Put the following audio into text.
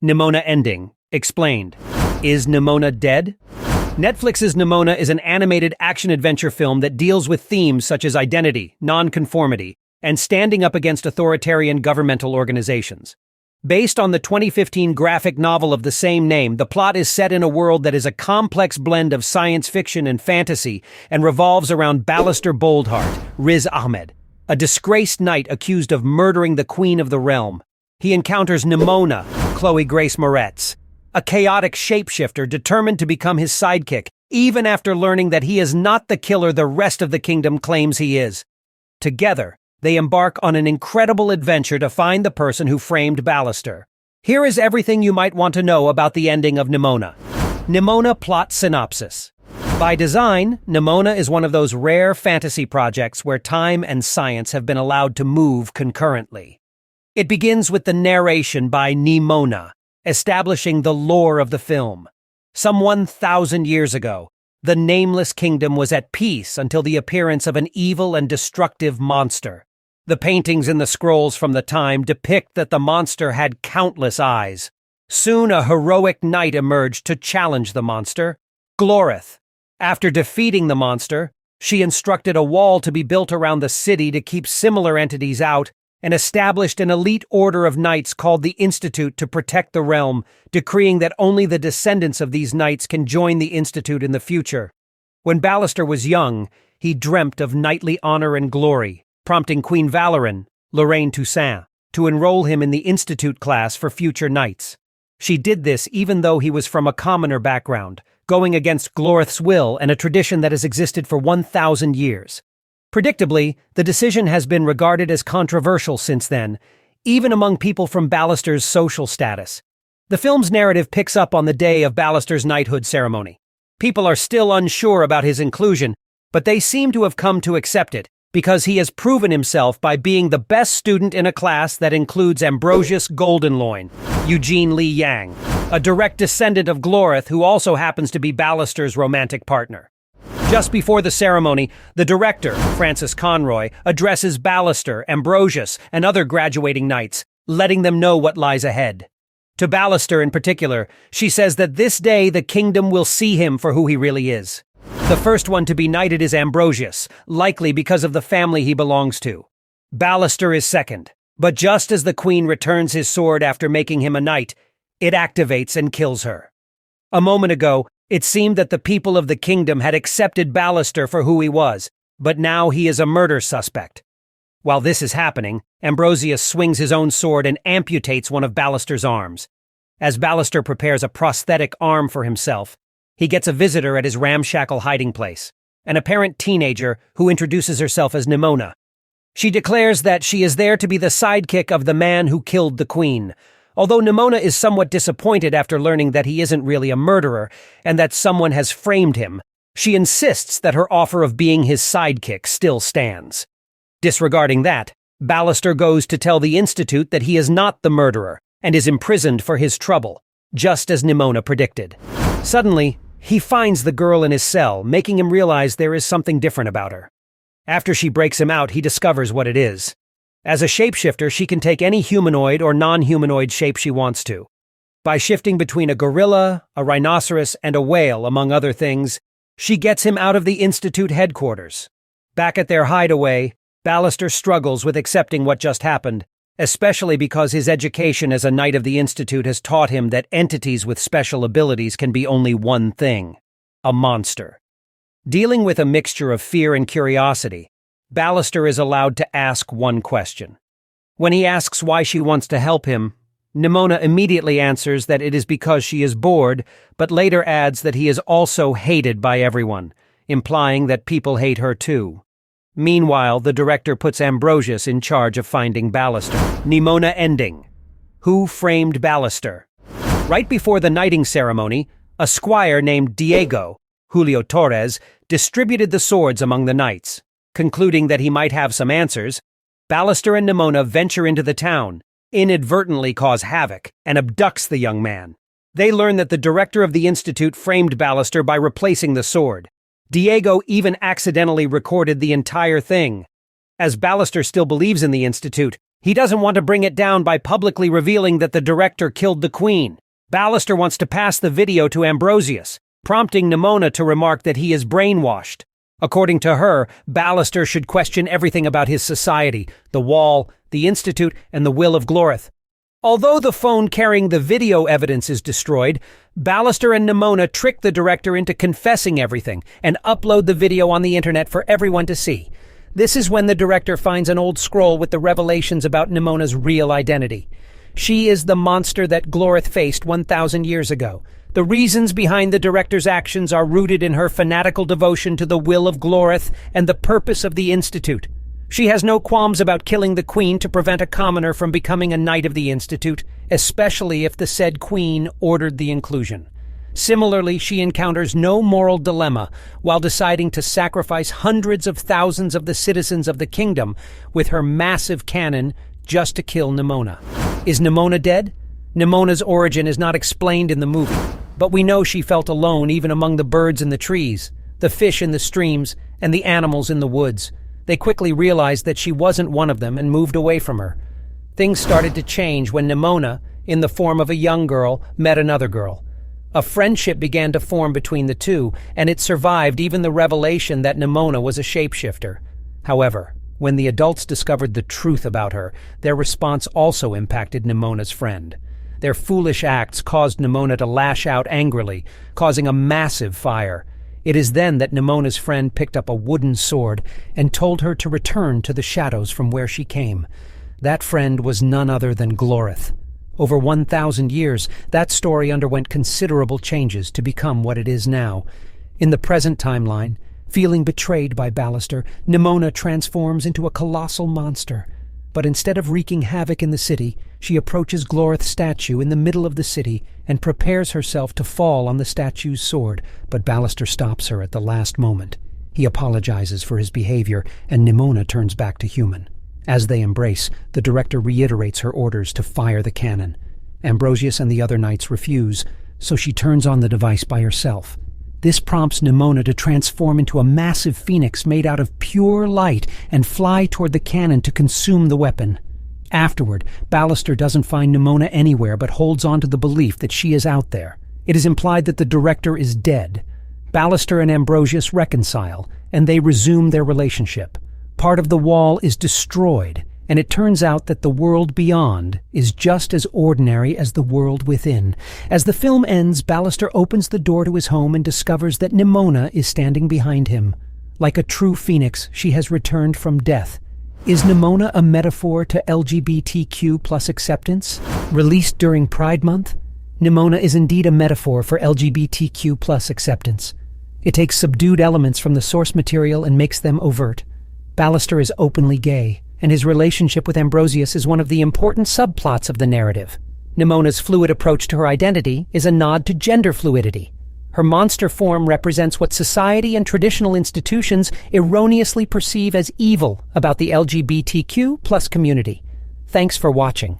Nimona ending. Explained. Is Nimona dead? Netflix's Nimona is an animated action-adventure film that deals with themes such as identity, non-conformity, and standing up against authoritarian governmental organizations. Based on the 2015 graphic novel of the same name, the plot is set in a world that is a complex blend of science fiction and fantasy and revolves around Ballister Boldheart, Riz Ahmed, a disgraced knight accused of murdering the queen of the realm. He encounters Nimona, Chloë Grace Moretz, a chaotic shapeshifter determined to become his sidekick, even after learning that he is not the killer the rest of the kingdom claims he is. Together, they embark on an incredible adventure to find the person who framed Ballister. Here is everything you might want to know about the ending of Nimona. Nimona plot synopsis. By design, Nimona is one of those rare fantasy projects where time and science have been allowed to move concurrently. It begins with the narration by Nimona, establishing the lore of the film. Some 1,000 years ago, the nameless kingdom was at peace until the appearance of an evil and destructive monster. The paintings in the scrolls from the time depict that the monster had countless eyes. Soon a heroic knight emerged to challenge the monster, Glorith. After defeating the monster, she instructed a wall to be built around the city to keep similar entities out and established an elite order of knights called the Institute to protect the realm, decreeing that only the descendants of these knights can join the Institute in the future. When Ballister was young, he dreamt of knightly honor and glory, prompting Queen Valoran, Lorraine Toussaint, to enroll him in the Institute class for future knights. She did this even though he was from a commoner background, going against Glorith's will and a tradition that has existed for 1,000 years. Predictably, the decision has been regarded as controversial since then, even among people from Ballister's social status. The film's narrative picks up on the day of Ballister's knighthood ceremony. People are still unsure about his inclusion, but they seem to have come to accept it, because he has proven himself by being the best student in a class that includes Ambrosius Goldenloin, Eugene Lee Yang, a direct descendant of Glorith who also happens to be Ballister's romantic partner. Just before the ceremony, the director, Francis Conroy, addresses Ballister, Ambrosius, and other graduating knights, letting them know what lies ahead. To Ballister in particular, she says that this day the kingdom will see him for who he really is. The first one to be knighted is Ambrosius, likely because of the family he belongs to. Ballister is second, but just as the queen returns his sword after making him a knight, it activates and kills her. A moment ago, it seemed that the people of the kingdom had accepted Ballister for who he was, but now he is a murder suspect. While this is happening, Ambrosius swings his own sword and amputates one of Ballister's arms. As Ballister prepares a prosthetic arm for himself, he gets a visitor at his ramshackle hiding place, an apparent teenager who introduces herself as Nimona. She declares that she is there to be the sidekick of the man who killed the queen. Although Nimona is somewhat disappointed after learning that he isn't really a murderer and that someone has framed him, she insists that her offer of being his sidekick still stands. Disregarding that, Ballister goes to tell the Institute that he is not the murderer and is imprisoned for his trouble, just as Nimona predicted. Suddenly, he finds the girl in his cell, making him realize there is something different about her. After she breaks him out, he discovers what it is. As a shapeshifter, she can take any humanoid or non-humanoid shape she wants to. By shifting between a gorilla, a rhinoceros, and a whale, among other things, she gets him out of the Institute headquarters. Back at their hideaway, Ballister struggles with accepting what just happened, especially because his education as a Knight of the Institute has taught him that entities with special abilities can be only one thing: a monster. Dealing with a mixture of fear and curiosity, Ballister is allowed to ask one question. When he asks why she wants to help him, Nimona immediately answers that it is because she is bored, but later adds that he is also hated by everyone, implying that people hate her too. Meanwhile, the director puts Ambrosius in charge of finding Ballister. Nimona ending. Who framed Ballister? Right before the knighting ceremony, a squire named Diego, Julio Torres, distributed the swords among the knights. Concluding that he might have some answers, Ballister and Nimona venture into the town, inadvertently cause havoc, and abducts the young man. They learn that the director of the Institute framed Ballister by replacing the sword. Diego even accidentally recorded the entire thing. As Ballister still believes in the Institute, He doesn't want to bring it down by publicly revealing that the director killed the queen. Ballister wants to pass the video to Ambrosius, prompting Nimona to remark that he is brainwashed. According to her, Ballister should question everything about his society, the wall, the institute, and the will of Glorith. Although the phone carrying the video evidence is destroyed, Ballister and Nimona trick the director into confessing everything and upload the video on the internet for everyone to see. This is when the director finds an old scroll with the revelations about Nimona's real identity. She is the monster that Glorith faced 1,000 years ago. The reasons behind the director's actions are rooted in her fanatical devotion to the will of Glorith and the purpose of the Institute. She has no qualms about killing the queen to prevent a commoner from becoming a knight of the Institute, especially if the said queen ordered the inclusion. Similarly, she encounters no moral dilemma while deciding to sacrifice hundreds of thousands of the citizens of the kingdom with her massive cannon just to kill Nimona. Is Nimona dead? Nimona's origin is not explained in the movie, but we know she felt alone even among the birds in the trees, the fish in the streams, and the animals in the woods. They quickly realized that she wasn't one of them and moved away from her. Things started to change when Nimona, in the form of a young girl, met another girl. A friendship began to form between the two, and it survived even the revelation that Nimona was a shapeshifter. However, when the adults discovered the truth about her, their response also impacted Nimona's friend. Their foolish acts caused Nimona to lash out angrily, causing a massive fire. It is then that Nimona's friend picked up a wooden sword and told her to return to the shadows from where she came. That friend was none other than Glorith. Over 1,000 years, that story underwent considerable changes to become what it is now. In the present timeline, feeling betrayed by Ballister, Nimona transforms into a colossal monster. But instead of wreaking havoc in the city, she approaches Glorith's statue in the middle of the city and prepares herself to fall on the statue's sword, but Ballister stops her at the last moment. He apologizes for his behavior, and Nimona turns back to human. As they embrace, the director reiterates her orders to fire the cannon. Ambrosius and the other knights refuse, so she turns on the device by herself. This prompts Nimona to transform into a massive phoenix made out of pure light and fly toward the cannon to consume the weapon. Afterward, Ballister doesn't find Nimona anywhere but holds on to the belief that she is out there. It is implied that the director is dead. Ballister and Ambrosius reconcile, and they resume their relationship. Part of the wall is destroyed, and it turns out that the world beyond is just as ordinary as the world within. As the film ends, Ballister opens the door to his home and discovers that Nimona is standing behind him. Like a true phoenix, she has returned from death. Is Nimona a metaphor to LGBTQ plus acceptance? Released during Pride Month, Nimona is indeed a metaphor for LGBTQ plus acceptance. It takes subdued elements from the source material and makes them overt. Ballister is openly gay, and his relationship with Ambrosius is one of the important subplots of the narrative. Nimona's fluid approach to her identity is a nod to gender fluidity. Her monster form represents what society and traditional institutions erroneously perceive as evil about the LGBTQ plus community. Thanks for watching.